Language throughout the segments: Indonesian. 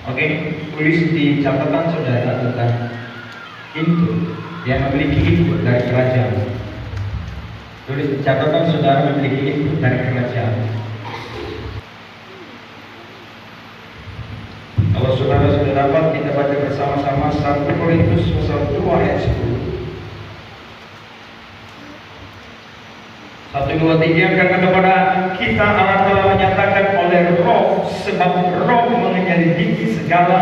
Oke, tulis di catatan saudara tentang input yang memiliki input dari kerajaan. Tulis di catatan saudara memiliki input dari kerajaan. Kalau saudara sudah dapat, kita baca bersama-sama 1 Korintus pasal 2 ayat 10. 1, 2, 3. Karena kepada kita Allah telah menyatakan oleh Roh, sebab Roh menyelidiki segala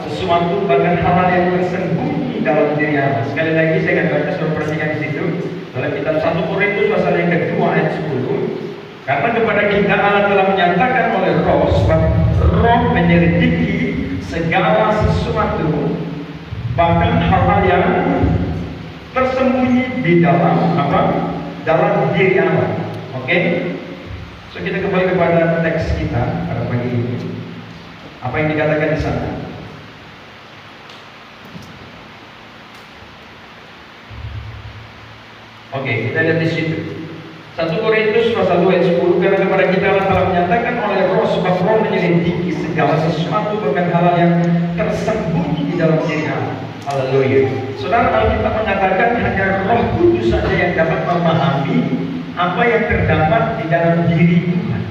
sesuatu, bahkan hal-hal yang tersembunyi dalam diri Allah. Sekali lagi saya akan baca, suruh perhatikan di situ dalam kitab 1 Korintus pasal yang kedua ayat 10. Karena kepada kita Allah telah menyatakan oleh Roh, sebab Roh menyelidiki segala sesuatu, bahkan hal-hal yang tersembunyi di dalam dalam diri Allah. Oke? So kita kembali kepada teks kita pada pagi ini. Apa yang dikatakan di sana? Oke, kita lihat di situ. 1 Korintus pasal 2 ayat 10. Karena kepada kita Allah telah menyatakan oleh Roh, sebab Roh menyelidiki segala sesuatu, bahkan hal yang tersembunyi di dalam diri Allah. Haleluya. Saudara, Alkitab mengatakan hanya Roh Kudus saja yang dapat memahami apa yang terdapat di dalam diri Tuhan,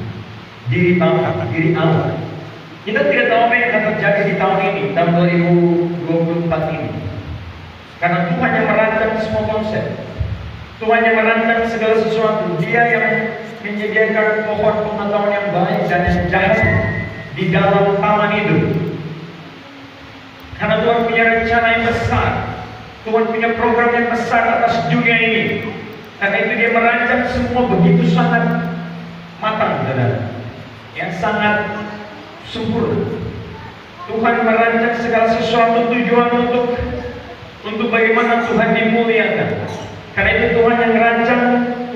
diri Bapa, diri Allah. Kita tidak tahu apa yang akan terjadi di tahun ini, tahun 2024 ini. Karena Tuhan yang merancang semua konsep, Tuhan yang merancang segala sesuatu. Dia yang menyediakan pohon pengetahuan yang baik dan yang jahat di dalam taman itu. Karena Tuhan punya rencana yang besar, Tuhan punya program yang besar atas dunia ini. Karena itu dia merancang semua begitu sangat matang, saudara, yang sangat sempurna. Tuhan merancang segala sesuatu tujuan untuk bagaimana Tuhan dimuliakan. Karena itu Tuhan yang merancang,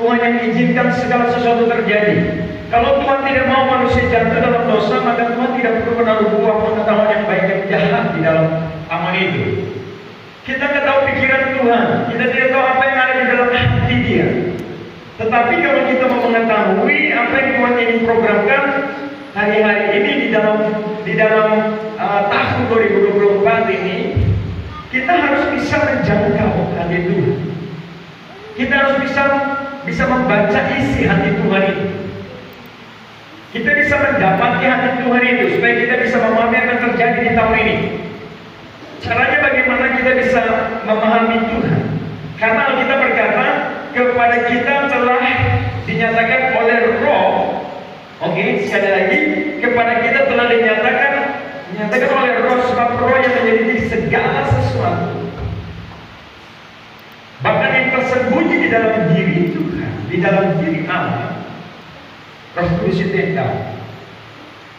Tuhan yang izinkan segala sesuatu terjadi. Kalau Tuhan tidak mau manusia jatuh dalam dosa, maka Tuhan tidak perlu menaruh buah pengetahuan yang baik dan jahat di dalam taman itu. Kita tidak tahu pikiran Tuhan, kita tidak tahu apa yang ada di dalam hati Dia. Tetapi kalau kita mau mengetahui apa yang Tuhan ingin programkan hari-hari ini di dalam tahun 2024 ini, kita harus bisa menjangkau hati Tuhan. Kita harus bisa membaca isi hati Tuhan itu. Kita bisa mendapati hati Tuhan itu supaya kita bisa memahami apa yang terjadi di tahun ini. Caranya bagaimana kita bisa memahami Tuhan? Karena Alkitab berkata kepada kita telah dinyatakan oleh Roh. Oke, sekali lagi, kepada kita telah dinyatakan oleh Roh, sebab Roh yang menyelidiki segala sesuatu, bahkan yang tersembunyi di dalam diri Tuhan, di dalam diri Allah. Roh Kudus itu yang tahu.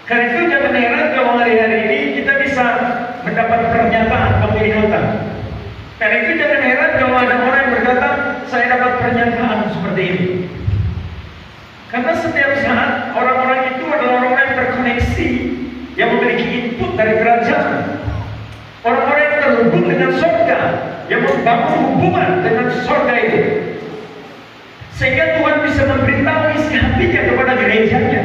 Karena itu jangan heran kalau hari-hari ini kita bisa mendapat pernyataan, penglihatan. Karena itu jangan heran kalau ada orang yang berkata, saya dapat pernyataan seperti ini. Karena setiap saat orang-orang itu adalah orang-orang yang terkoneksi, yang memiliki input dari kerajaan. Orang-orang yang terhubung dengan surga, yang membangun hubungan dengan surga itu. Sehingga Tuhan bisa memberitahu isi hatinya kepada gerejanya.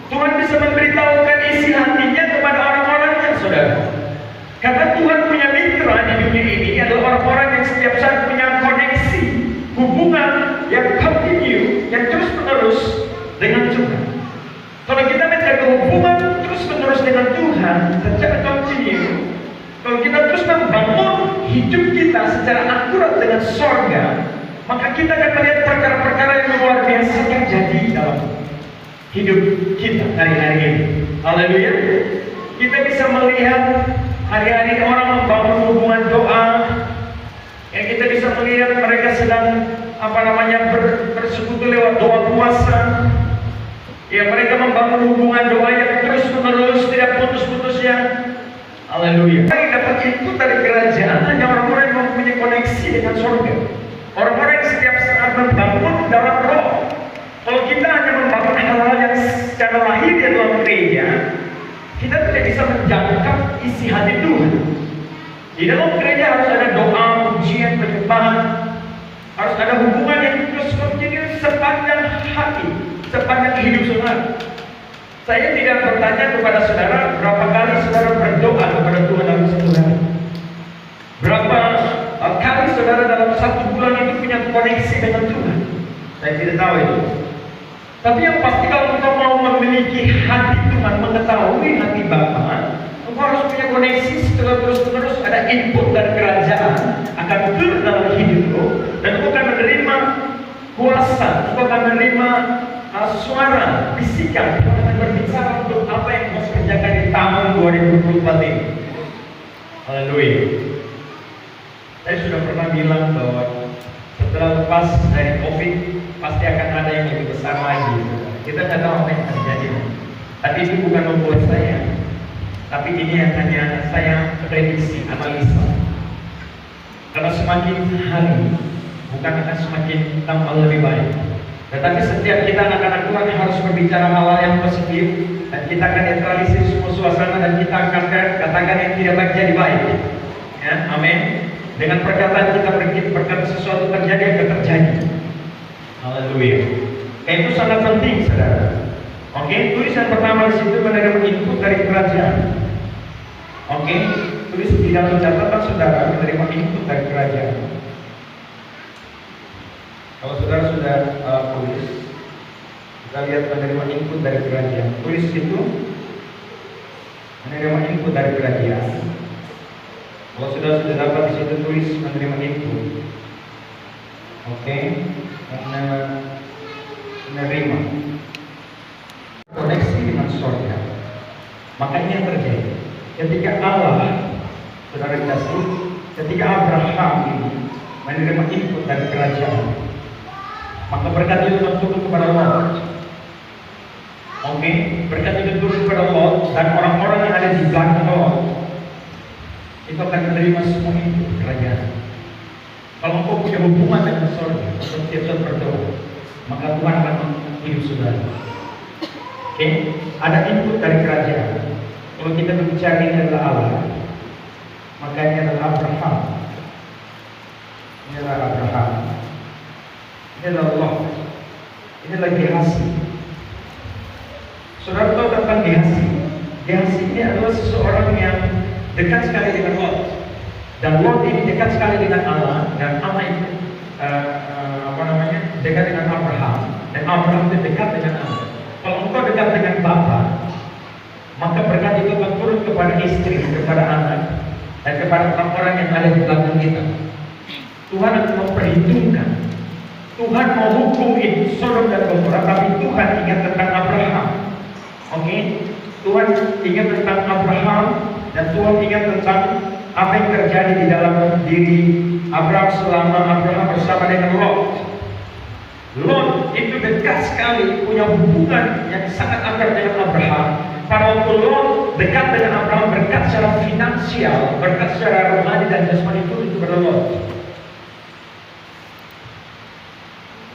Tuhan bisa memberitahukan isi hatinya kepada orang-orangnya, saudara. Karena Tuhan punya mitra di dunia ini adalah orang-orang yang setiap saat punya koneksi, hubungan yang continue, yang terus-menerus dengan Tuhan. Kalau kita menjaga hubungan terus-menerus dengan Tuhan secara continue, kalau kita terus membangun hidup kita secara akurat dengan surga, maka kita akan melihat perkara-perkara yang luar biasa terjadi dalam hidup kita hari-hari ini. Haleluya. Kita bisa melihat hari-hari orang membangun hubungan doa, yang kita bisa melihat mereka sedang bersekutu lewat doa puasa. Ya, mereka membangun hubungan doa yang terus-menerus, tidak putus-putusnya. Haleluya. Yang dapat input dari kerajaan hanya orang-orang yang mempunyai koneksi dengan surga. Orang-orang yang setiap saat membangun dalam roh. Kalau kita hanya membangun hal-hal yang secara lahir di dalam gereja, kita tidak bisa menjangkau isi hati Tuhan. Di dalam gereja harus ada doa, pujian, penyembahan, harus ada hubungan yang terus continue sepanjang hati, sepanjang hidup saudara. Saya tidak bertanya kepada saudara berapa kali saudara berdoa tidak tahu itu. Tapi yang pasti kalau engkau mau memiliki hati Tuhan, mengetahui hati Bapa, engkau harus punya koneksi setelah terus-menerus ada input dari kerajaan akan turun dalam hidupmu, dan engkau akan menerima kuasa, engkau akan menerima suara, bisikan, engkau akan berbicara untuk apa yang harus kerjakan di tahun 2024 ini. Haleluya. Saya sudah pernah bilang bahwa setelah lepas dari COVID pasti akan ada yang lebih besar lagi. Kita tidak tahu apa yang terjadi. Tapi itu bukan membuat saya. Tapi ini yang hanya saya prediksi, analisa. Karena semakin hari bukan akan semakin tambah lebih baik. Tetapi setiap kita anak-anak Tuhan harus berbicara hal-hal yang positif, dan kita akan netralisir semua suasana, dan kita akan katakan yang tidak baik jadi baik. Ya, amin. Dengan perkataan kita berkata sesuatu terjadi akan terjadi. Haleluya. Itu sangat penting, saudara. Oke, tulisan pertama di situ menerima input dari kerajaan. Oke, tulis di dalam catatan saudara, menerima input dari kerajaan. Kalau saudara sudah tulis, kita lihat menerima input dari kerajaan. Tulis itu menerima input dari kerajaan. Kalau sudah dapat di situ tulis menerima input. Oke, menerima koneksi dengan surga. Makanya yang terjadi ketika Allah, saudara kasih, ketika Abraham ini menerima input dari kerajaan, maka berkat itu turun kepada Lot. Oke, berkat itu turun kepada Lot, dan orang-orang yang ada di belakang Lot itu akan menerima semua input kerajaan. Kalau engkau punya hubungan dengan surga, setiap saat berdoa, maka Tuhan akan hidup saudara. Oke, ada input dari kerajaan. Kalau kita berbicara ini adalah Allah, maka ini adalah Abraham. Ini adalah Abraham. Ini adalah Lot. Ini adalah Gehazi. Saudara tahu tentang Gehazi? Gehazi ini adalah seseorang yang dekat sekali dengan Lot. Dan Lot ini dekat sekali dengan Allah, dan Allah itu dekat dengan Abraham, dan Abraham itu dekat dengan Allah. Kalau engkau dekat dengan Bapa, maka berkat itu akan turun kepada istri, kepada anak, dan kepada orang-orang yang ada di belakang kita. Tuhan akan memperhitungkan. Tuhan mau hukum itu Sodom dan Gomora, tapi Tuhan ingat tentang Abraham. Oke, Tuhan ingat tentang Abraham, dan Tuhan ingat tentang apa yang terjadi di dalam diri Abraham selama Abraham bersama dengan Lot. Lot itu dekat sekali, punya hubungan yang sangat akrab dengan Abraham. Pada waktu Lot dekat dengan Abraham, berkat secara finansial, berkat secara rohani dan jasmani itu kepada Lot.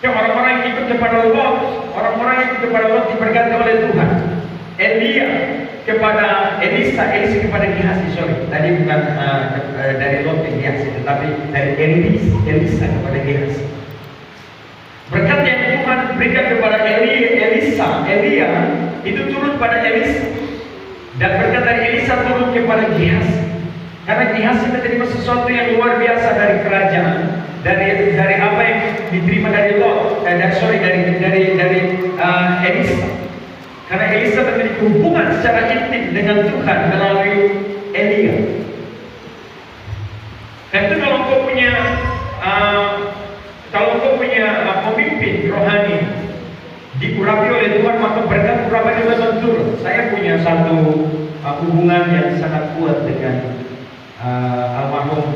Ya, orang-orang yang ikut kepada Lot, orang-orang yang ikut kepada Lot diberkati oleh Tuhan. Elia kepada Elisa kepada Gehazi, tadi bukan dari Lot ke Gehazi, tetapi dari Elisa kepada Gehazi. Berkat yang Tuhan berikan kepada Elia itu turun pada Elisa, dan berkat dari Elisa turun kepada Gehazi. Karena Gehazi menerima sesuatu yang luar biasa dari kerajaan, dari apa yang diterima dari Lot, dari Elisa. Karena Elisa memiliki hubungan secara intim dengan Tuhan melalui Elia. Dan itu kalau kau punya pemimpin rohani diurapi oleh Tuhan, maka berkat urapan itu akan turun. Saya punya satu hubungan yang sangat kuat dengan almarhum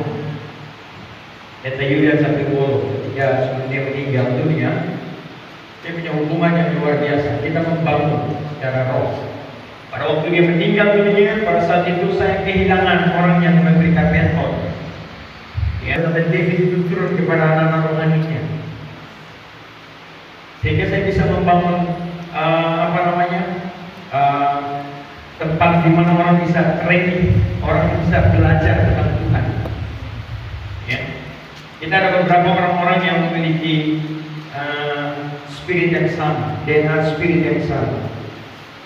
Eta Yulian Sapiwolo. Ketika sebelum dia meninggal dunia, dia punya hubungan yang luar biasa. Kita membangun secara roh. Pada waktu dia meninggal dunia, pada saat itu saya kehilangan orang yang memberikan mentor. Ya, dan David itu turun kepada anak-anak rohaninya, sehingga saya bisa membangun tempat di mana orang bisa training, orang bisa belajar tentang Tuhan. Ya, kita ada beberapa orang-orang yang memiliki spirit yang sama, DNA spirit yang sama.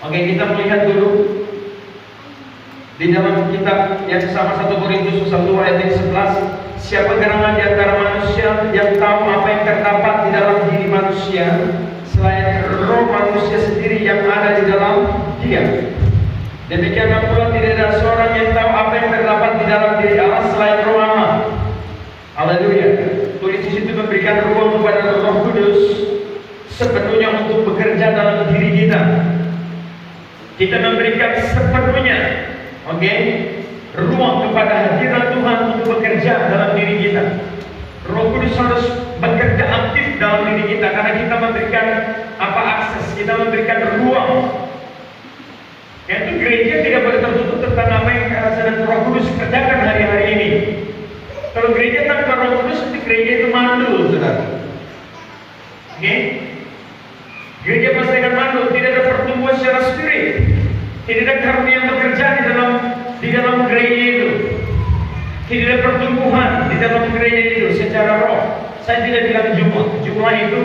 Oke, kita melihat dulu di dalam kitab yang sama 1 Korintus 1 ayat 11. siapa gerangan di antara manusia yang tahu apa yang terdapat di dalam diri manusia selain roh manusia sendiri yang ada di dalam dia. Demikianlah pula tidak ada seorang yang tahu apa yang terdapat di dalam diri Allah selain roh Allah. Haleluya. Tulis di situ memberikan ruang kepada Roh Kudus sepenuhnya untuk bekerja dalam diri kita. Kita memberikan sepenuhnya, ruang kepada hadirat Tuhan untuk bekerja dalam diri kita. Roh Kudus harus bekerja aktif dalam diri kita karena kita memberikan akses, kita memberikan ruang. Yaitu gereja tidak boleh tertutup tentang apa yang sedang Roh Kudus kerjakan hari-hari ini. Kalau gereja tanpa Roh Kudus, gereja itu mandul, saudara. Gereja pasti akan mandul, tidak ada pertumbuhan secara spirit, tidak ada karunia yang bekerja di dalam gereja itu, tidak ada pertumbuhan di dalam gereja itu secara roh. Saya tidak bilang jumlah itu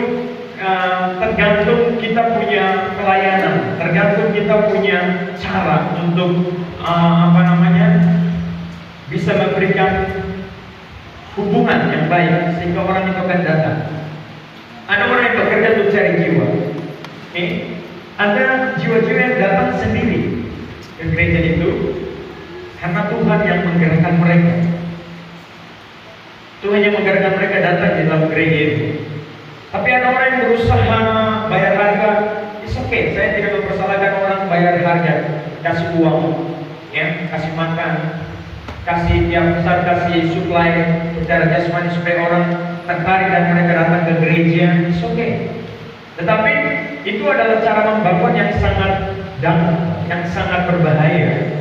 tergantung kita punya pelayanan, tergantung kita punya cara untuk bisa memberikan hubungan yang baik sehingga orang itu akan datang. Ada orang yang bekerja untuk cari jiwa. Ada jiwa-jiwa yang datang sendiri ke gereja itu karena Tuhan yang menggerakkan mereka. Tuhan yang menggerakkan mereka datang di dalam gereja itu. Tapi ada orang yang berusaha bayar harga. It's okay, saya tidak mempersalahkan orang bayar harga, kasih uang, kasih makan, kasih yang besar, kasih supply secara jasmani supaya orang tertarik dan mereka datang ke gereja. It's okay. Tetapi itu adalah cara membangun yang sangat yang sangat berbahaya.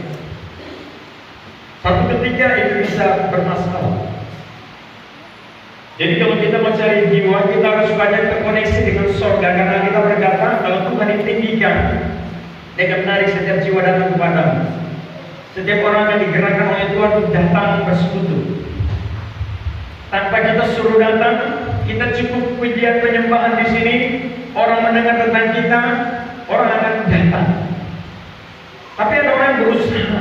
Satu ketika itu bisa bermasalah. Jadi kalau kita mau cari jiwa, kita harus banyak terkoneksi dengan surga karena kita berkata kalau Tuhan ditinggikan, dia akan menarik setiap jiwa datang kepadamu. Setiap orang yang digerakkan oleh Tuhan datang bersekutu. Tanpa kita suruh datang, kita cukup pujian penyembahan di sini, orang mendengar tentang kita, orang akan datang. Tapi ada orang yang berusaha,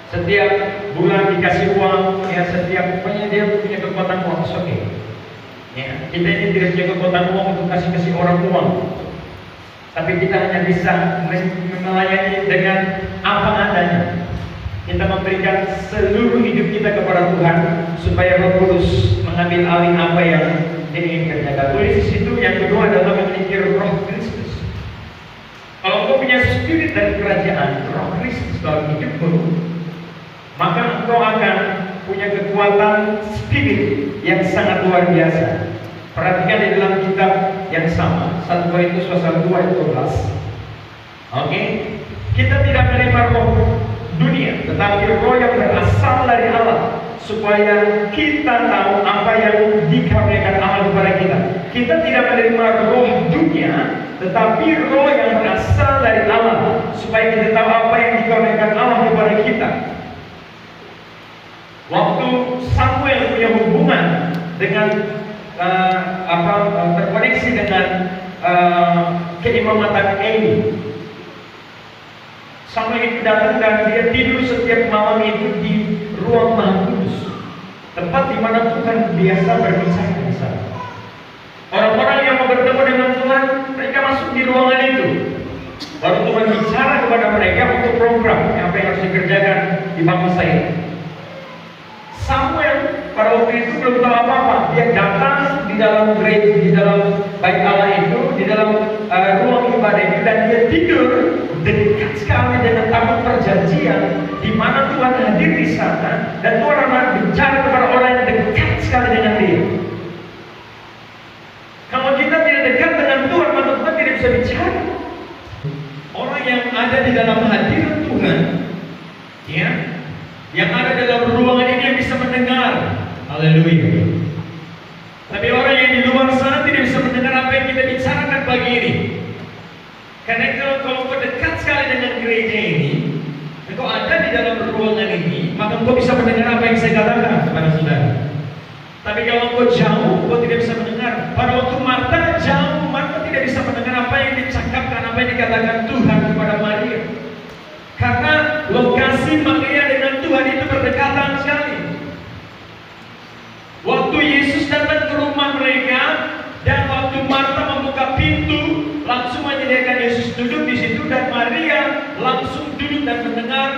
setiap bulan dikasih uang, setiap pokoknya dia punya kekuatan uang, oke. Kita ini tidak punya kekuatan uang untuk kasih orang uang. Tapi kita hanya bisa melayani dengan apa adanya. Kita memberikan seluruh hidup kita kepada Tuhan supaya Roh Kudus mengambil alih apa yang dia ingin kerjakan. Tulis di situ. Yang kedua adalah memiliki Roh Kristus. Kalau kau punya spirit dari kerajaan, Roh Kristus dalam hidupmu, maka engkau akan punya kekuatan spirit yang sangat luar biasa. Perhatikan di dalam kitab yang sama, 1 Korintus pasal 2 ayat 12. Kita tidak menerima roh dunia, tetapi roh yang berasal dari Allah, supaya kita tahu apa yang dikaruniakan Allah kepada kita. Kita tidak menerima roh dunia, tetapi roh yang berasal dari Allah, supaya kita tahu apa yang dikaruniakan Allah kepada kita. Waktu Samuel punya hubungan dengan terkoneksi dengan keimamatan Eli, Samuel itu datang dan dia tidur setiap malam itu di ruang Maha Kudus, tempat di mana Tuhan biasa berbicara di sana. Orang-orang yang mau bertemu dengan Tuhan, mereka masuk di ruangan itu. Baru Tuhan bicara kepada mereka untuk program apa yang harus dikerjakan di bangsa ini. Samuel pada waktu itu belum tahu apa-apa. Dia datang di dalam gereja, di dalam bait Allah itu, di dalam ruang ibadah itu, dan dia tidur dekat sekali dengan taman perjanjian, di mana Tuhan hadir di sana, dan Tuhan akan bicara kepada orang yang dekat sekali dengan dia. Kalau kita tidak dekat dengan Tuhan, maka Tuhan tidak bisa bicara. Orang yang ada di dalam hadirat Tuhan, yang ada dalam ruangan ini yang bisa mendengar. Haleluya. Tapi orang yang di luar sana tidak bisa mendengar apa yang kita bicarakan pagi ini. Karena kalau kau dekat sekali dengan gereja ini, kau ada di dalam ruangan ini, maka kau bisa mendengar apa yang saya katakan kepada saudara. Tapi kalau kau jauh, kau tidak bisa mendengar. Pada waktu Marta jauh, Marta tidak bisa mendengar apa yang dicakapkan, apa yang dikatakan Tuhan kepada Maria. Karena lokasi Maria dengan Tuhan itu berdekatan sekali. duduk di situ dan Maria langsung duduk dan mendengar,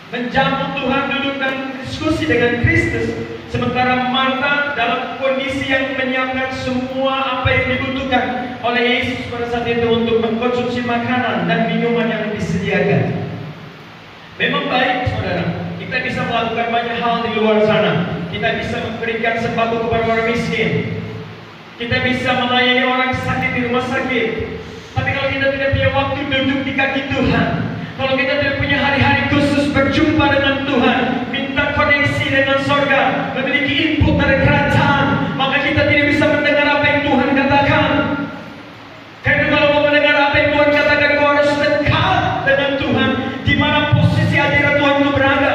menjamu Tuhan, duduk dan diskusi dengan Kristus. Sementara Marta dalam kondisi yang menyiapkan semua apa yang dibutuhkan oleh Yesus pada saat itu untuk mengkonsumsi makanan dan minuman yang disediakan. Memang baik saudara, kita bisa melakukan banyak hal di luar sana. Kita bisa memberikan sembako kepada orang miskin. Kita bisa melayani orang sakit di rumah sakit. Tapi kalau kita tidak punya waktu duduk di kaki Tuhan, kalau kita tidak punya hari-hari khusus berjumpa dengan Tuhan, minta koneksi dengan sorga, memiliki input dari kerajaan, maka kita tidak bisa mendengar apa yang Tuhan katakan. Karena kalau mau mendengar apa yang Tuhan katakan, kau harus dekat dengan Tuhan. Di mana posisi hadirat Tuhan itu berada,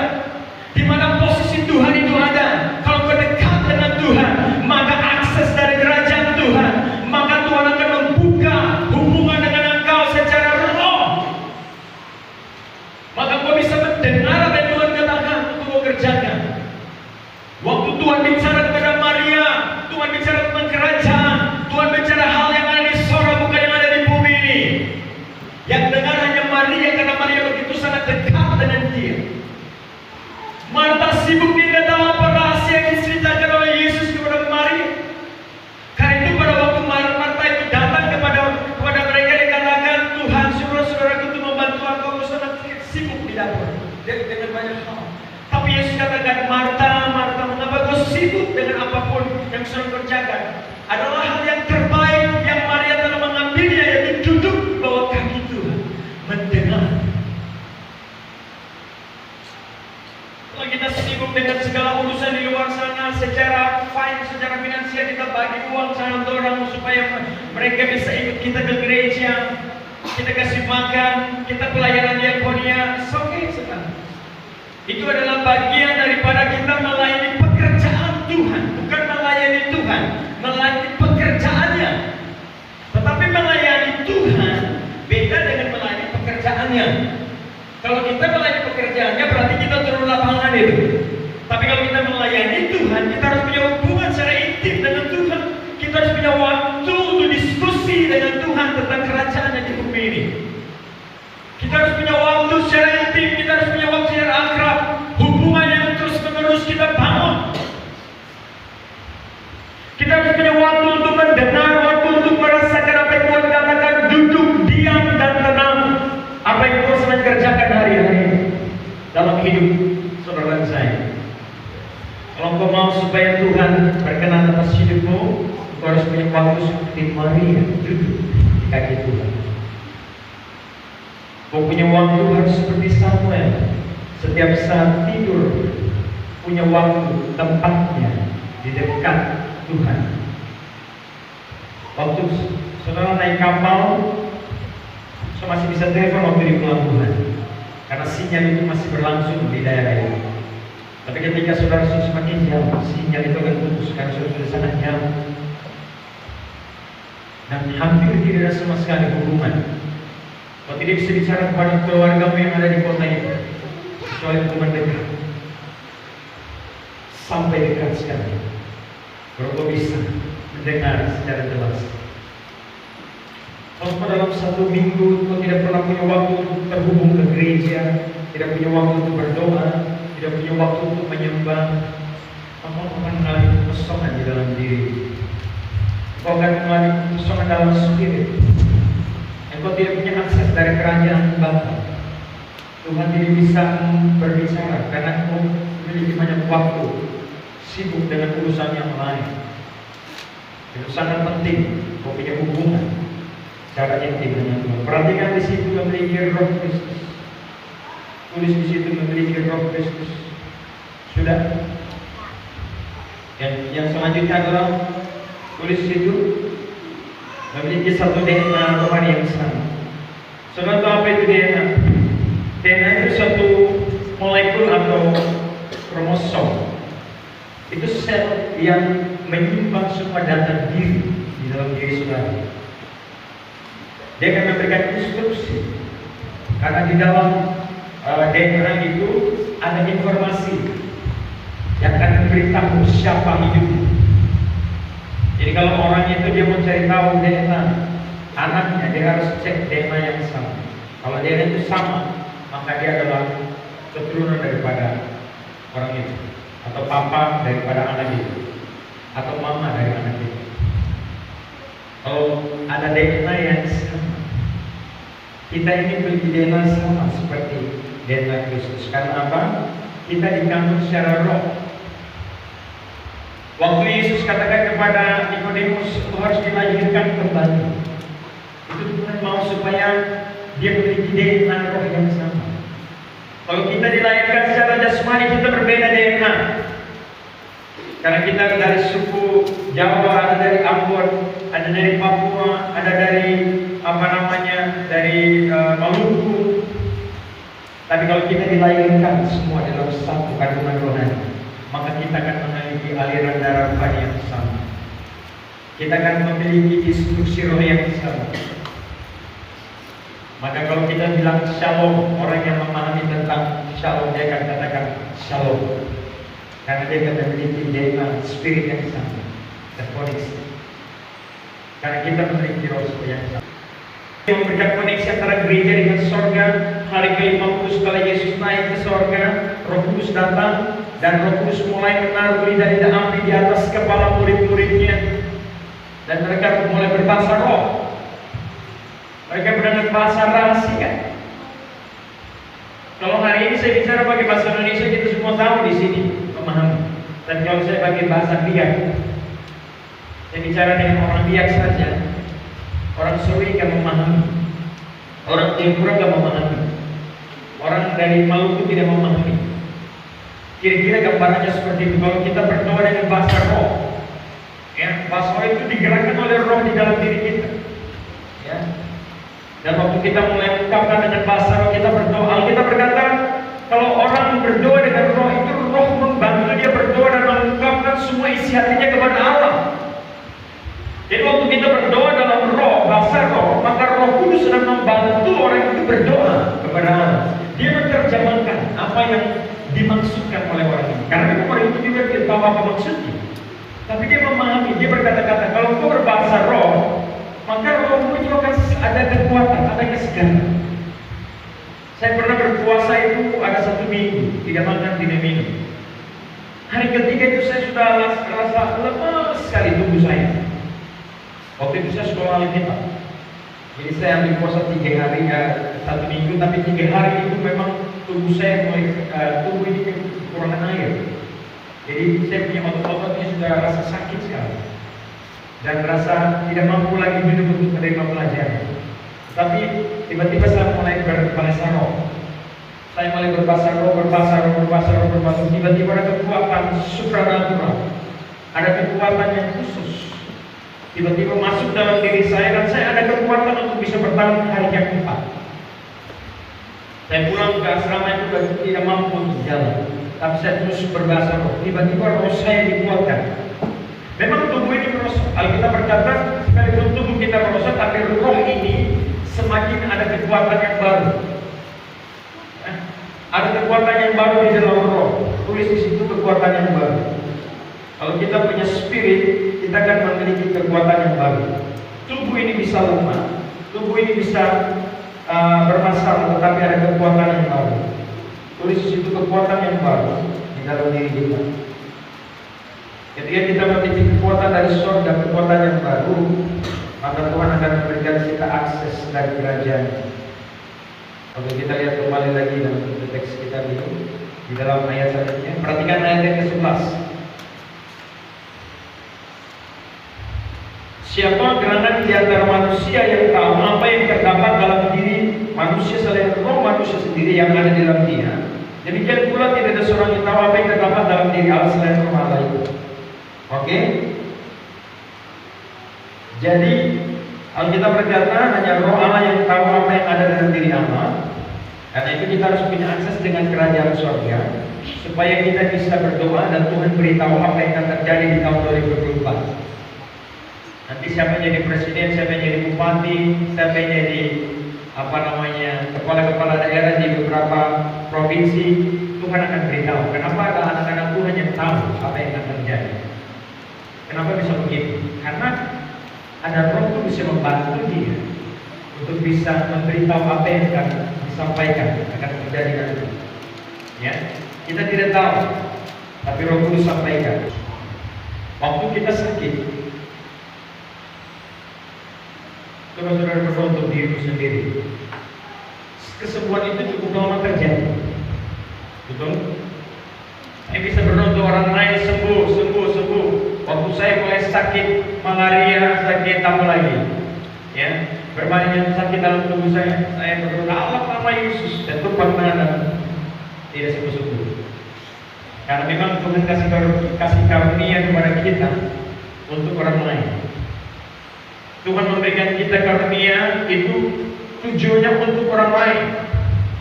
di mana posisi Tuhan itu ada. Kalau kau dekat dengan Tuhan, maka akses dari kerajaan Tuhan, maka Tuhan akan membuka hubungan dengan engkau secara roh. Maka kau bisa mendengar apa yang Tuhan katakan untuk kau kerjakan. Waktu Tuhan bicara kepada Maria, Tuhan bicara tentang kerajaan, Tuhan bicara hal yang ada di sorga, bukan yang ada di bumi ini. Yang dengar hanya Maria, karena Maria begitu sangat dekat dengan dia. Marta sibuk tidak tahu apa rahasia yang diceritakan oleh Yesus kepada Maria. Karena itu pada waktu Marta itu datang kepada mereka, dia katakan, Tuhan saudara-saudaraku itu membantu aku sangat sibuk di dapur dengan banyak hal. Tapi Yesus katakan, Marta, Marta, mengapa kau sibuk dengan apapun yang sudah kerjakan? Adalah hal yang terbaik yang Maria telah mengambilnya, yaitu duduk bawah kaki Tuhan, mendengar. Kalau kita sibuk dengan segala urusan di luar sana, secara finansial kita bagi uang sana untuk orang supaya mereka bisa ikut kita ke gereja, kita kasih makan, kita pelayanan diakonia, oke sekarang. Itu adalah bagian daripada kita melayani pekerjaan Tuhan, bukan melayani Tuhan, melayani pekerjaannya. Tetapi melayani Tuhan beda dengan melayani pekerjaannya. Kalau kita melayani pekerjaannya berarti kita turun lapangan itu. Tapi kalau kita melayani Tuhan, kita harus punya hubungan secara intim dengan Tuhan. Kita harus punya waktu untuk diskusi dengan Tuhan tentang kerajaannya di bumi ini. Kita harus punya waktu secara intim, kita harus punya waktu secara akrab, hubungan yang terus menerus kita bangun. Kita harus punya waktu untuk mendengar, waktu untuk merasakan apa yang Tuhan katakan, duduk, diam, dan tenang. Apa yang Tuhan sedang kerjakan hari-hari dalam hidup saudara dan saya. Kalau kau mau supaya Tuhan berkenan atas hidupmu, kau harus punya waktu seperti Maria, duduk di kaki Tuhan. Kau punya waktu harus seperti Samuel, setiap saat tidur punya waktu tempatnya di dekat Tuhan. Waktu saudara naik kapal, saya masih bisa telepon waktu di pelabuhan, karena sinyal itu masih berlangsung di daerah itu. Tapi ketika saudara sudah semakin jauh, sinyal itu akan putus karena sudah sangat jauh, dan hampir tidak ada sama sekali hubungan. Kau tidak bisa bicara kepada keluargamu yang ada di kota itu, kecuali hubungan dekat, sampai dekat sekali. Baru kau bisa mendengar secara jelas. Kalau dalam satu minggu kau tidak pernah punya waktu untuk terhubung ke gereja, tidak punya waktu untuk berdoa, tidak punya waktu untuk menyembah, kamu akan mengalami kekosongan di dalam diri. Kau akan mengalami kekosongan dalam spirit. Engkau tidak punya akses dari kerajaan Bapa. Tuhan tidak bisa berbicara karena engkau memiliki banyak waktu sibuk dengan urusan yang lain. Itu sangat penting kau punya hubungan cara intim dengan Tuhan. Perhatikan di situ memiliki Roh Kristus. Tulis di situ memiliki Roh Kristus. Sudah. Yang selanjutnya adalah tulis di situ memiliki satu DNA rohani yang sama. Saudara tahu apa itu DNA? DNA itu satu molekul atau kromosom. Itu sel yang menyimpan semua data diri di dalam diri saudara. Dia akan memberikan instruksi, karena di dalam DNA itu ada informasi yang akan memberitahu siapa hidupnya. Jadi kalau orang itu dia mau cari tahu DNA, anaknya, dia harus cek DNA yang sama. Kalau DNA itu sama, maka dia adalah keturunan daripada orang itu, atau papa daripada anak itu, atau mama dari anak itu. Kalau ada DNA yang sama, kita ini memiliki DNA sama seperti DNA Kristus. Karena apa? Kita dikandung secara roh. Waktu Yesus katakan kepada Nikodemus, itu harus dilahirkan kembali. Itu Tuhan mau supaya dia memiliki DNA roh yang sama. Kalau kita dilahirkan secara jasmani, kita berbeda DNA. Karena kita dari suku Jawa, ada dari Ambon, ada dari Papua, ada dari dari Maluku. Tapi kalau kita dilahirkan semua dalam satu kandungan rohani, maka kita akan memiliki aliran darah rohani yang sama. Kita akan memiliki instruksi roh yang sama. Maka kalau kita bilang shalom, orang yang memahami tentang shalom, dia akan katakan shalom. Karena dia akan memiliki DNA spirit yang sama, terkoneksi. Karena kita memiliki roh yang sama. Yang memberikan koneksi antara gereja dengan sorga. Hari ke-50 setelah Yesus naik ke sorga, Roh Kudus datang, dan Roh Kudus mulai menaruh lidah-lidah api di atas kepala murid-muridnya, dan mereka mulai berbahasa roh. Mereka berdengar bahasa rahasia. Kalau hari ini saya bicara pakai bahasa Indonesia, kita semua tahu di sini memahami. Dan kalau saya pakai bahasa biak, saya bicara dengan orang biak saja, orang Suri kan memahami, orang Jayapura kan memahami, orang dari Maluku tidak memahami. Kira-kira gambarannya seperti itu. Kalau kita berdoa dengan bahasa roh, ya, bahasa roh itu digerakkan oleh roh di dalam diri kita, ya. Dan waktu kita mulai mengungkapkan dengan bahasa roh, kita berdoa. Kita berkata, kalau orang berdoa dengan roh, itu roh membantu dia berdoa dan mengungkapkan semua isi hatinya kepada Allah. Jadi waktu kita berdoa dalam roh, bahasa roh, maka Roh Kudus sedang membantu orang itu berdoa kepada Allah. Dia menerjemahkan apa yang dimaksudkan oleh orang ini. Karena memang orang itu juga tidak tahu apa maksudnya. Tapi dia memahami, dia berkata-kata, kalau kau berbahasa roh, maka rohmu itu akan ada kekuatan, ada kesegaran. Saya pernah berpuasa itu ada 1 minggu, tidak makan, tidak minum. Hari ketiga itu saya sudah rasa lemas sekali tubuh saya. Waktu itu saya sekolah Alkitab. Jadi saya ambil puasa 3 hari, 1 minggu, tapi 3 hari itu memang tubuh saya mulai tubuh ini kekurangan air. Jadi saya punya otot-ototnya sudah rasa sakit sekali dan rasa tidak mampu lagi duduk untuk menerima pelajaran. Tapi tiba-tiba saya mulai berbahasa roh. Saya mulai berbahasa roh. Tiba-tiba ada kekuatan supranatural, ada kekuatan yang khusus. Tiba-tiba masuk dalam diri saya dan saya ada kekuatan untuk bisa bertahan hari yang 4. Saya pulang ke asrama itu dan tidak mampu untuk jalan, tapi saya terus berbahasa roh. Tiba-tiba roh saya dikuatkan. Memang tubuh ini merosot. Alkitab berkata, sekalipun tubuh kita merosot, tapi roh ini semakin ada kekuatan yang baru. Ada kekuatan yang baru di dalam roh. Tulis di situ kekuatan yang baru. Kalau kita punya spirit, kita akan memiliki kekuatan yang baru. Tubuh ini bisa lemah, tubuh ini bisa bermasalah, tetapi ada kekuatan yang baru. Tulis di situ kekuatan yang baru di dalam diri kita. Ketika kita memiliki kekuatan dari surga, kekuatan yang baru, maka Tuhan akan memberikan kita akses dari kerajaan. Kalau kita lihat kembali lagi dalam teks kita di dalam ayat selanjutnya, perhatikan ayat yang ke-11. Siapa gerangan di antara manusia yang tahu apa yang terdapat dalam diri manusia selain roh manusia sendiri yang ada di dalam dia? Demikian pula tidak ada seorang yang tahu apa yang terdapat dalam diri Allah selain roh Allah itu. Oke? Jadi Alkitab berkata hanya roh Allah yang tahu apa yang ada dalam diri Allah. Karena itu kita harus punya akses dengan kerajaan surga supaya kita bisa berdoa dan Tuhan beritahu apa yang akan terjadi di tahun 2024. Nanti siapa yang jadi presiden, siapa yang jadi bupati, siapa yang jadi kepala-kepala daerah di beberapa provinsi, Tuhan akan beritahu. Kenapa ada anak-anak Tuhan yang tahu apa yang akan terjadi? Kenapa bisa begitu? Karena ada Roh Kudus yang membantu dia untuk bisa memberitahu apa yang akan disampaikan, akan terjadi nanti. Ya, kita tidak tahu, tapi Roh Kudus sampaikan. Waktu kita sakit, saudara-saudara berdoa untuk dirimu sendiri. Kesembuhan itu cukup lama terjadi, betul? Saya bisa berdoa untuk orang lain sembuh. Waktu saya mulai sakit malaria, sakit apa lagi? Ya, berbagai sakit dalam tubuh saya berdoa Allah nama Yesus dan Tuhan menandang tidak sembuh. Karena memang Tuhan kasih karunia kepada kita untuk orang lain. Tuhan memberikan kita karunia itu tujuannya untuk orang lain,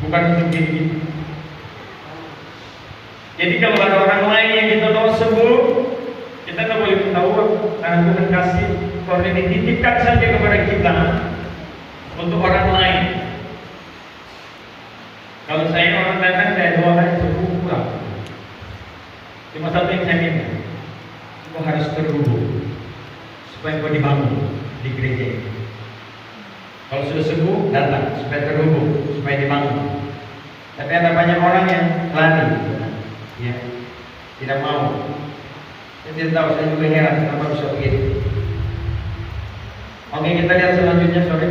bukan untuk diri kita. Jadi kalau ada orang lain yang kita mau sembuh, kita tidak boleh ketahuan karena Tuhan kasih karunia dititipkan saja kepada kita untuk orang lain. Kalau saya orang datang saya doakan sembuh pulang. Cuma satu yang saya minta, kau harus terhubung supaya kau dibangun di gereja ini. Kalau sudah sembuh, datang supaya terhubung, supaya dibangun. Tapi ada banyak orang yang lari, ya, tidak mau. Saya tidak tahu, saya juga heran kenapa bisa begitu. Oke, kita lihat selanjutnya, sorry.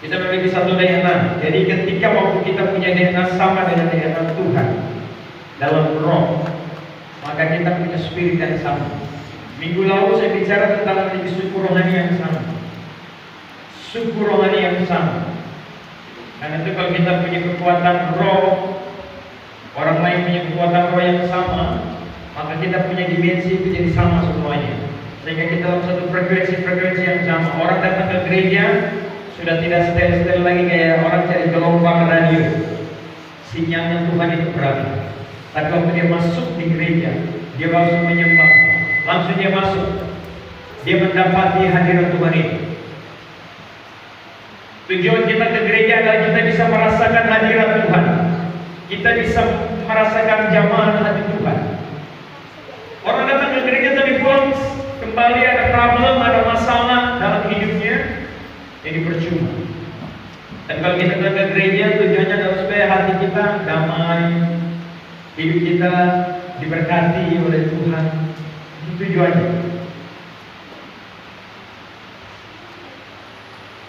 Kita memiliki satu DNA. Jadi ketika waktu kita punya DNA sama dengan DNA Tuhan dalam roh, maka kita punya spirit yang sama. Minggu lalu saya bicara tentang memiliki suku rohani yang sama. Suku rohani yang sama. Karena itu kalau kita punya kekuatan roh, orang lain punya kekuatan roh yang sama, maka kita punya dimensi itu jadi sama semuanya. Sehingga kita dalam satu frekuensi yang sama. Orang datang ke gereja sudah tidak setel-setel lagi kayak orang cari gelombang radio. Sinyalnya Tuhan itu berapa. Tapi waktu dia masuk di gereja, dia langsung menyembah, langsung dia masuk, dia mendapati hadirat Tuhan itu. Tujuan kita ke gereja adalah kita bisa merasakan hadirat Tuhan. Kita bisa merasakan jamahan hati Tuhan. Orang datang ke gereja tapi pulang kembali ada problem, ada masalah dalam hidupnya, jadi percuma. Dan kalau kita datang ke gereja tujuannya adalah supaya hati kita damai, hidup kita diberkati oleh Tuhan. Itu tujuannya.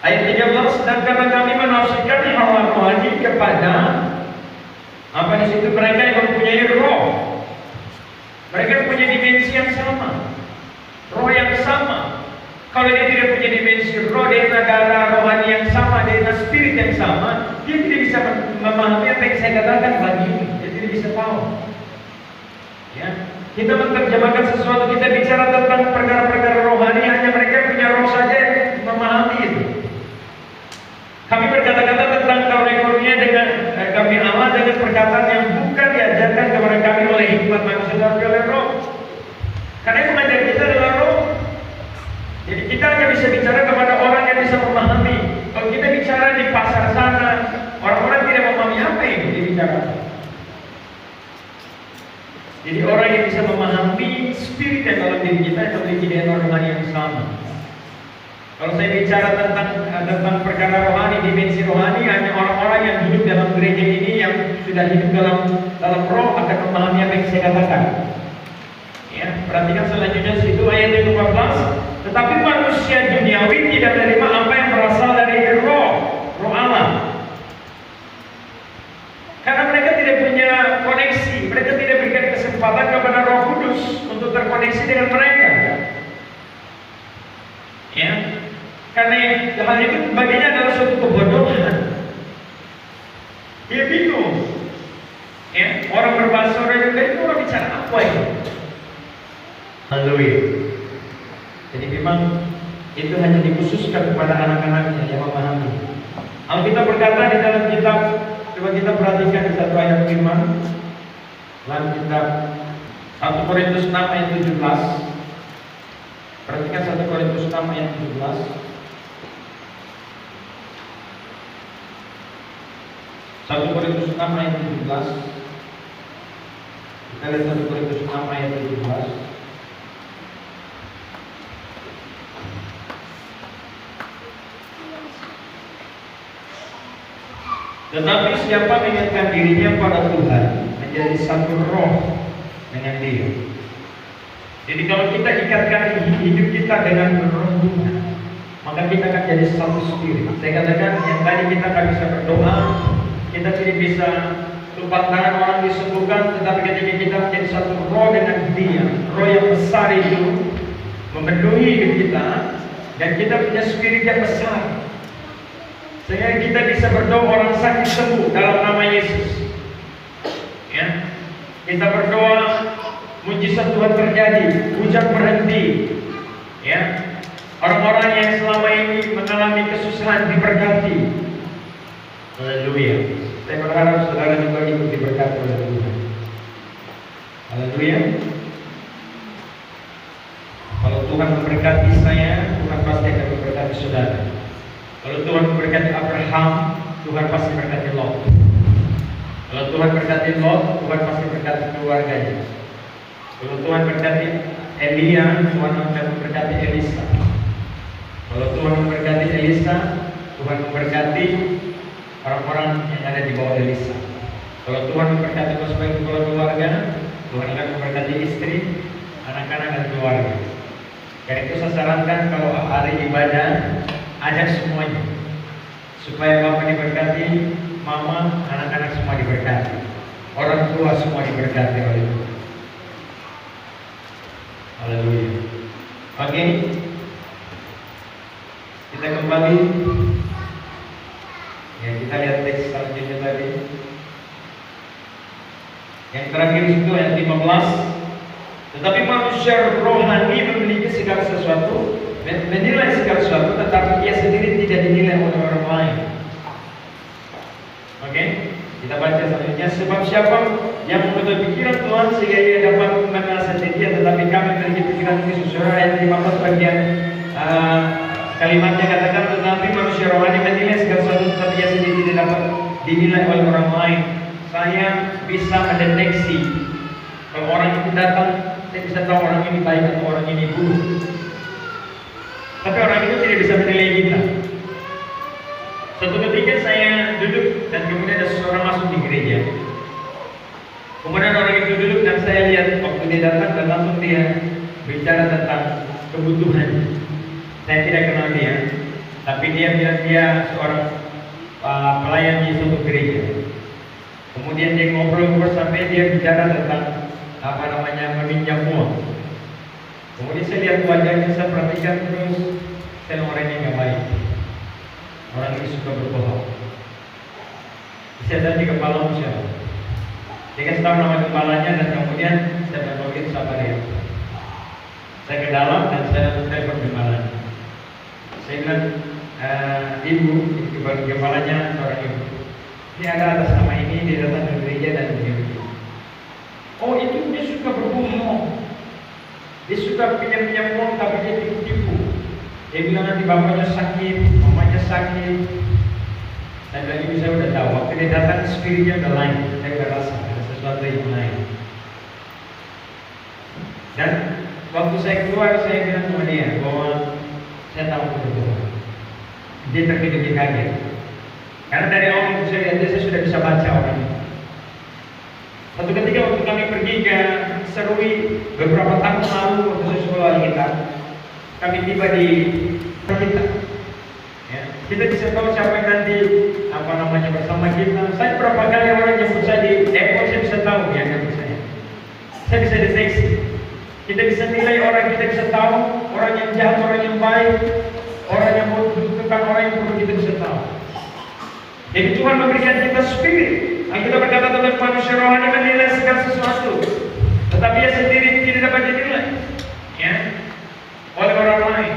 Ayat 13, dan karena kami menafsirkan hal rohani kepada apa di situ mereka yang mempunyai roh. Mereka punya dimensi yang sama, roh yang sama. Kalau dia tidak punya dimensi roh, dia negara rohani yang sama, dia spirit yang sama, dia tidak bisa memahami apa yang saya katakan pagi ini. Dia tidak bisa tahu. Ya, kita menerjemahkan sesuatu, kita bicara tentang perkara-perkara rohani, hanya mereka punya roh saja yang memahami itu. Kami berkata-kata tentang karunia dengan kami Allah dengan perkataan yang bukan diajarkan kepada kami oleh hikmat manusia tapi oleh roh. Karena yang mengajar kita adalah roh. Jadi kita hanya bisa bicara kepada orang yang bisa memahami. Kalau kita bicara di pasar sana, orang-orang tidak memahami apa yang dibicarakan. Jadi orang yang bisa memahami spirit yang dalam diri kita yang memiliki DNA rohani yang sama. Kalau saya bicara tentang perkara rohani, dimensi rohani, hanya orang-orang yang hidup dalam gereja ini yang sudah hidup dalam roh akan memahami apa yang saya katakan. Ya, perhatikan selanjutnya situ ayat yang 14. Tetapi manusia duniawi tidak menerima apa yang berasal dari roh Allah. Karena mereka tidak punya koneksi, mereka tidak berikan kesempatan kepada Roh Kudus untuk terkoneksi dengan mereka. Ya, karena hal itu baginya adalah suatu kebodohan. Dia bingung. Ya, orang berbahasa orang itu orang bicara apa ini? Haleluya. Jadi memang itu hanya dikhususkan kepada anak-anaknya yang memahami. Alkitab berkata di dalam kitab, coba kita perhatikan di satu ayat firman dalam kitab 1 Korintus 6 ayat 17. Perhatikan 1 Korintus 6 ayat 17. 1 Korintus 6 ayat 17. Kita Kita lihat 1 Korintus 6 ayat 17. Tetapi siapa mengingatkan dirinya pada Tuhan menjadi satu roh dengan Dia. Jadi kalau kita ikatkan hidup kita dengan roh Tuhan, maka kita akan jadi satu spirit. Saya katakan yang tadi kita akan bisa berdoa, kita tidak bisa tumpang tangan orang disembuhkan, tetapi ketika kita menjadi satu roh dengan Dia, roh yang besar itu memenuhi hidup kita, dan kita punya spirit yang besar, sehingga kita bisa berdoa orang sakit sembuh dalam nama Yesus. Ya, kita berdoa mujizat Tuhan terjadi, hujan berhenti. Ya, orang-orang yang selama ini mengalami kesusahan diberkati. Haleluya. Saya berharap saudara juga ikut diberkati oleh Tuhan. Haleluya. Kalau Tuhan memberkati saya, Tuhan pasti akan memberkati saudara. Kalau Tuhan memberkati Abraham, Tuhan pasti memberkati Lot. Kalau Tuhan berkati Lot, Tuhan pasti berkati keluarganya. Kalau Tuhan berkati Elia, Tuhan akan memberkati Elisa. Kalau Tuhan memberkati Elisa, Tuhan memberkati orang-orang yang ada di bawah Elisa. Kalau Tuhan memberkati sebagai keluarga, Tuhan akan memberkati istri, anak-anak dan keluarga. Karena itu saya sarankan kalau hari ibadah, ajak semuanya, supaya Bapak diberkati, Mama, anak-anak semua diberkati, orang tua semua diberkati oleh Tuhan. Haleluya. Oke, kita kembali. Ya, kita lihat teks selanjutnya tadi. Yang terakhir itu ayat 15. Tetapi manusia rohani memiliki segala sesuatu, menilai segala sesuatu, tetapi ia sendiri tidak dinilai oleh orang lain. Oke, kita baca selanjutnya. Sebab siapa yang mengetahui pikiran Tuhan sehingga ia dapat menasihati dia, tetapi kami memiliki pikiran Kristus. Ayat 15 bagian kalimatnya katakan, tetapi manusia rohani menilai segala sesuatu, tetapi ia sendiri tidak dapat dinilai oleh orang lain. Saya bisa mendeteksi kalau orang itu datang, saya bisa tahu orang ini baik atau orang ini buruk. Tapi orang itu tidak bisa menilai kita. Suatu ketika saya duduk dan kemudian ada seseorang masuk di gereja. Kemudian orang itu duduk dan saya lihat waktu dia datang dan langsung dia bicara tentang kebutuhan. Saya tidak kenal dia, tapi dia bilang dia seorang pelayan di suatu gereja. Kemudian dia ngobrol sampai dia bicara tentang meminjam uang. Kemudian saya lihat wajahnya, saya perhatikan terus, saya orangnya nggak baik. Orang ini suka berbohong. Saya tanya kepala siapa? Dia kasih tahu nama kepalanya dan kemudian saya panggil sabar ya. Saya ke dalam dan saya telepon kepalanya. Saya bilang, ibu, kepalanya seorang ibu. Ini ada atas nama ini, dia datang ke gereja dan begini. Oh, itu dia suka berbohong. Dia suka pinjam uang tapi dia tipu-tipu. Dia bilang nanti bapaknya sakit, mamanya sakit. Saya bilang ibu saya udah tahu. Waktu dia datang spiritnya udah lain. Saya udah rasa ada sesuatu yang lain. Dan waktu saya keluar saya bilang sama dia bahwa saya tahu itu berbohong. Dia terkejut kaget. Karena dari awal itu saya lihat saya sudah bisa baca orang ini. Satu ketika waktu kami pergi ke Serui beberapa tahun lalu waktu saya sekolah kita, kami tiba di kita. Ya, kita bisa tahu siapa yang nanti bersama kita. Saya berapa kali orang jemput saya di airport, saya bisa tahu ya jemput saya. Saya bisa deteksi. Kita bisa nilai orang, kita bisa tahu orang yang jahat, orang yang baik, orang yang mau tentang orang yang perlu kita bisa tahu. Jadi Tuhan memberikan kita spirit. Kita berkata tentang manusia rohani menilai segala sesuatu, tetapi ia sendiri tidak dapat dinilai, ya, oleh orang lain.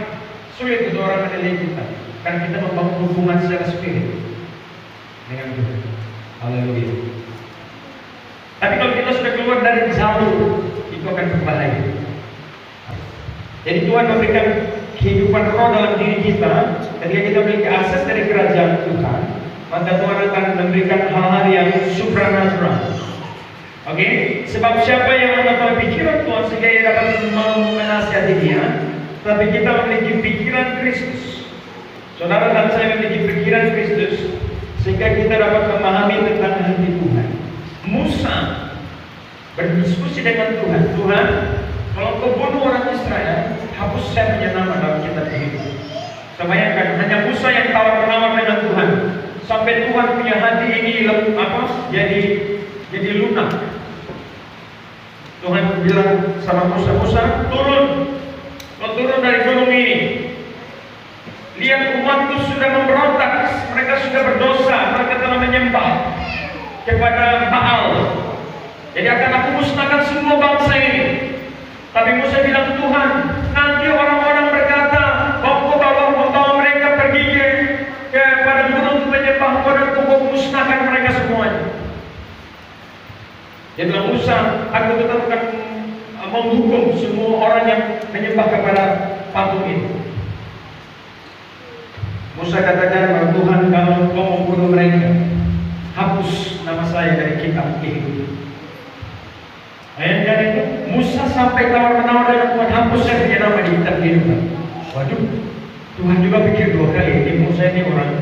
Sulit untuk orang menilai kita, karena kita membangun hubungan secara spirit dengan Tuhan. Haleluya. Tapi kalau kita sudah keluar dari jalur, itu akan berbahaya. Jadi Tuhan memberikan kehidupan roh dalam diri kita. Ketika kita memiliki akses dari kerajaan Tuhan, maka Tuhan akan memberikan hal-hal yang supranatural. Oke, sebab siapa yang mengetahui pikiran Tuhan sehingga ia dapat menasihati dia, tapi kita memiliki pikiran Kristus. Saudara dan saya memiliki pikiran Kristus sehingga kita dapat memahami tentang hati Tuhan. Musa berdiskusi dengan Tuhan. Tuhan, kalau kau bunuh orang Israel, hapus saya punya nama dalam kitab hidup. Bayangkan, hanya Musa yang tawar-menawar dengan Tuhan. Sampai Tuhan punya hati ini jadi lunak. Tuhan bilang sama Musa, Musa turun, kau turun dari gunung ini. Lihat umatku sudah memberontak, mereka sudah berdosa, mereka telah menyembah kepada Baal. Jadi akan aku musnahkan semua bangsa ini. Tapi Musa bilang, Tuhan, nanti orang-orang berkata, bawa mereka pergi kepada gunung untuk menyembah dan aku musnahkan mereka semuanya. Dia bilang, Musa, aku tetap akan menghukum semua orang yang menyembah kepada patung itu. Musa katakan, Tuhan, kalau kau membunuh mereka, hapus nama saya dari kitab kehidupan. Dan itu Musa sampai tawar-menawar dengan Tuhan, hapus saya punya nama di kitab kehidupan. Waduh, Tuhan juga pikir dua kali, ini Musa ini orang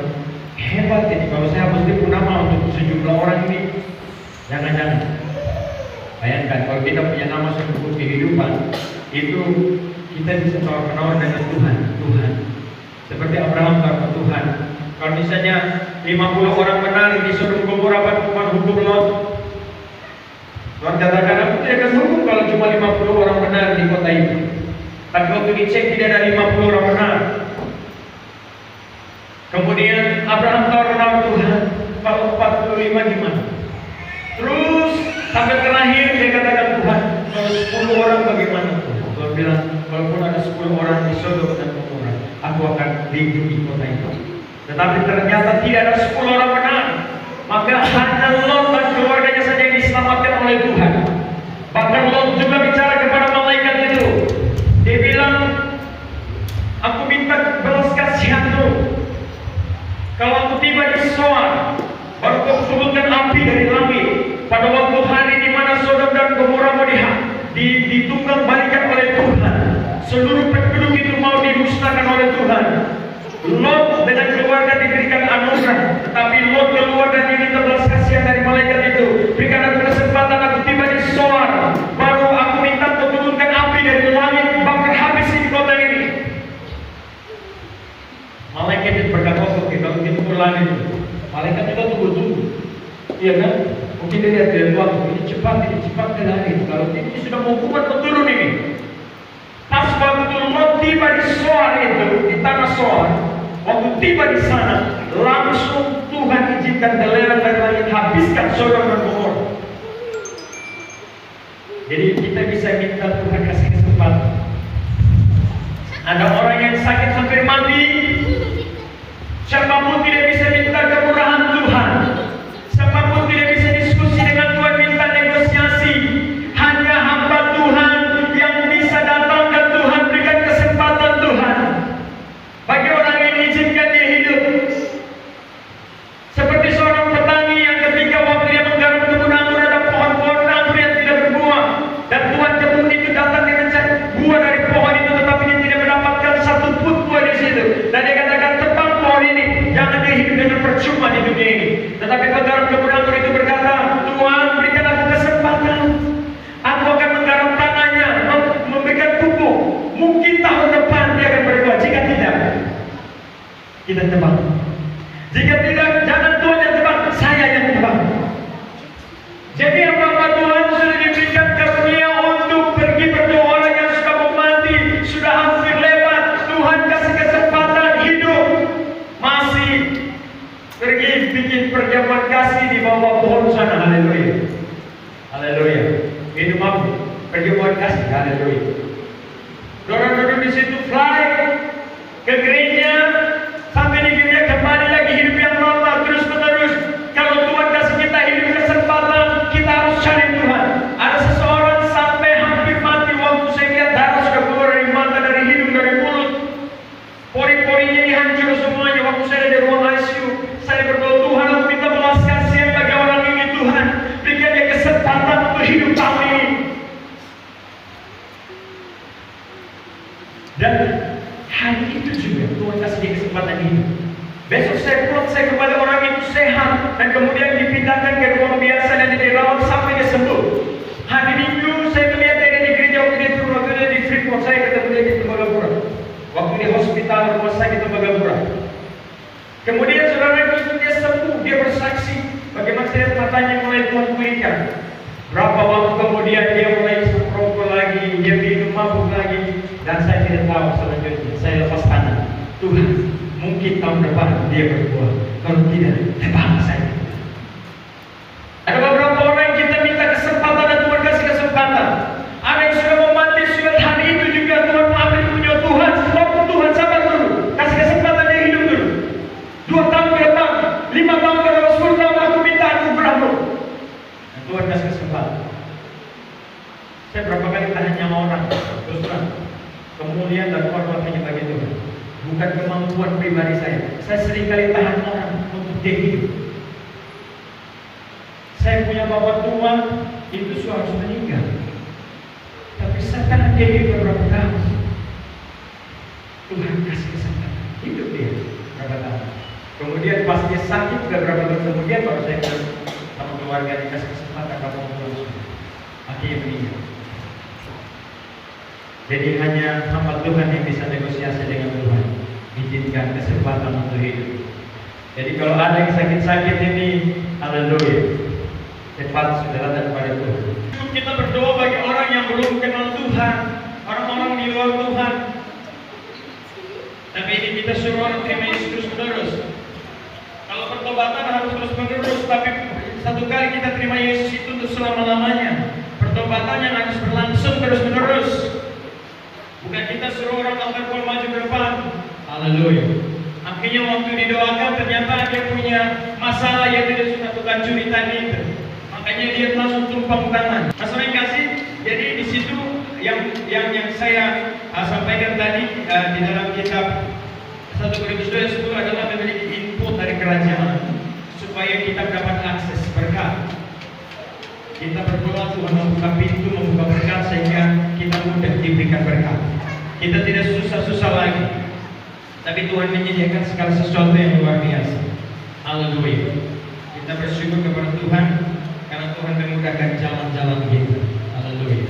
hebat ini. Kalau saya hapus dia pun nama untuk sejumlah orang ini, jangan-jangan. Bayangkan kalau kita punya nama sebut kehidupan, itu kita bisa tawar-menawar dengan Tuhan. Seperti Abraham kata Tuhan, kalau misalnya 50 orang benar di Sodom Gomora Tuhan hukum Lot. Tuhan katakan, aku tidak akan hukum kalau cuma 50 orang benar di kota itu. Tapi waktu dicek tidak ada 50 orang benar. Kemudian Abraham tawar-menawar Tuhan, kalau 45 gimana? Terus sampai terakhir dia katakan, Tuhan, kalau 10 orang bagaimana? Tuhan bilang, walaupun ada 10 orang di Sodom dan Gomora, aku akan lindungi kota itu. Tetapi ternyata tidak ada 10 orang benar. Maka hanya Lot dan keluarganya saja yang diselamatkan oleh Tuhan. Bahkan Lot juga bicara kepada malaikat itu. Dia bilang, aku minta belas kasihanmu. Kalau aku tiba di Soar, baru kau turunkan api dari langit. Pada waktu hari di mana Sodom dan Gomora mau ditunggang balikan oleh Tuhan, seluruh penduduk itu mau dimusnahkan oleh Tuhan. Lot dengan keluarga diberikan anugerah, tetapi Lot keluar dan diminta belas kasihan dari malaikat itu. Berikan aku kesempatan, aku tiba di Soar, baru aku minta kau turunkan api dari langit, bakar habis di kota ini. Malaikat itu berkata, oke, kalau gitu pulang itu. Malaikat juga tunggu-tunggu, iya kan? Mungkin dia lihat dari waktu ini cepat lari. Kalau ini sudah mau kuat turun ini. Pas waktu Lot tiba di Soar itu, di tanah Soar, waktu tiba di sana, langsung Tuhan izinkan belerang dari langit habiskan Sodom dan Gomora. Jadi kita bisa minta Tuhan kasih kesempatan. Ada orang yang sakit hampir mati, siapapun tidak bisa minta kemurahan Tuhan. Siapapun tidak bisa diskusi dengan Tuhan, minta negosiasi. Hanya hamba Tuhan yang bisa datang dan Tuhan berikan kesempatan Tuhan. Bagi orang yang izinkan dia hidup. Seperti seorang petani yang ketika waktu dia menggarap kebun anggur ada pohon-pohon anggur yang tidak berbuah. Dan Tuhan kebun itu datang dengan buah dari pohon itu, tetapi dia tidak mendapatkan satu pun buah di situ. Dan dia katakan, tebang pohon ini, jangan dia hidup dengan percuma di dunia ini. Tetapi penggarap kebun anggur itu berkata, Tuhan berikan aku kesempatan. Aku akan menggarap tanahnya, memberikan pupuk. Mungkin tahun depan dia akan berbuah. Jika tidak, kita tebang. Jika tidak, jangan Tuhan yang tebang, saya yang tebang. Jadi apakah Tuhan sudah diberikan karunia untuk pergi berdoa orang yang sudah mau mati, sudah hampir lewat, Tuhan kasih kesempatan hidup, masih pergi bikin perjamuan kasih di bawah pohon sana. Haleluya, haleluya. Minum api, perjamuan kasih. Haleluya. Dorang duduk di situ, fly ke gereja, sampai di gereja kembali lagi hidup yang lama terus menerus. Kalau Tuhan kasih kita hidup kesempatan, kita harus cari Tuhan. Ada seseorang sampai hampir mati, waktu saya lihat darah sudah keluar dari mata, dari hidung, dari mulut, pori-porinya ini hancur semuanya. Waktu saya ada di ruang ICU, saya berdoa, Tuhan aku minta belas kasihan bagi orang ini. Tuhan berikan dia kesempatan untuk selesai kepada orang itu sehat dan kemudian dipindahkan ke ruang biasa dan dirawat sampai dia sembuh. Hari Minggu saya melihat dia di gereja waktu dia turun, waktu dia di Freeport, saya ketemu dia di Tembagapura. Waktu di hospital rumah sakit Tembagapura. Kemudian saudara itu dia sembuh, dia bersaksi bagaimana saya matanya mulai Tuhan pulihkan. Berapa waktu kemudian dia mulai merokok lagi, dia minum mabuk lagi, dan saya tidak tahu selanjutnya. Saya lepas tangan. Tuhan, mungkin tahun depan dia berbuah. Kalau tidak, terbang saya. Ada beberapa orang yang kita minta kesempatan dan Tuhan kasih kesempatan. Ada yang sudah mau mati sudah hari itu juga Tuhan ambil punya Tuhan. Waktu Tuhan sabar dulu, kasih kesempatan dia hidup dulu. 2 tahun ke depan, 5 tahun ke depan, 10 tahun aku minta anugerahmu. Dan Tuhan kasih kesempatan. Saya berapa kali tahan nyawa orang, terus terang. Kemudian dan Tuhan hanya bagi Tuhan. Bukan kemampuan pribadi saya. Saya sering kali tahan orang untuk dia hidup. Saya punya bapak tua, itu sudah harus meninggal. Tapi saya tahan dia hidup beberapa tahun. Tuhan kasih kesempatan hidup dia berapa tahun. Kemudian pas dia sakit beberapa tahun kemudian baru saya sama keluarga dikasih kesempatan kamu untuk akhirnya meninggal. Jadi hanya hamba Tuhan yang bisa negosiasi dengan Tuhan, izinkan kesempatan untuk hidup. Jadi kalau ada yang sakit-sakit ini, haleluya, cepat sudah datang kepada Tuhan. Kita berdoa bagi orang yang belum kenal Tuhan, orang-orang di luar Tuhan. Tapi ini kita suruh orang terima Yesus terus-menerus. Kalau pertobatan harus terus-menerus, tapi satu kali kita terima Yesus itu untuk selama-lamanya. Pertobatannya harus berlangsung terus-menerus. Bukan kita suruh orang altar maju ke depan. Haleluya. Akhirnya waktu didoakan ternyata dia punya masalah yaitu dia suka tukang curi tadi itu. Makanya dia langsung tumpang tangan. Saudara yang kasih, jadi di situ yang saya sampaikan tadi di dalam kitab 1 Korintus 2:10 adalah memiliki input dari kerajaan supaya kita dapat akses berkat. Kita berdoa Tuhan membuka pintu, membuka berkat sehingga kita mudah diberikan berkat. Kita tidak susah-susah lagi, tapi Tuhan menyediakan segala sesuatu yang luar biasa. Haleluya. Kita bersyukur kepada Tuhan karena Tuhan memudahkan jalan-jalan kita. Haleluya.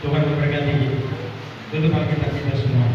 Tuhan memberkati kita. Tutup Alkitab kita semua.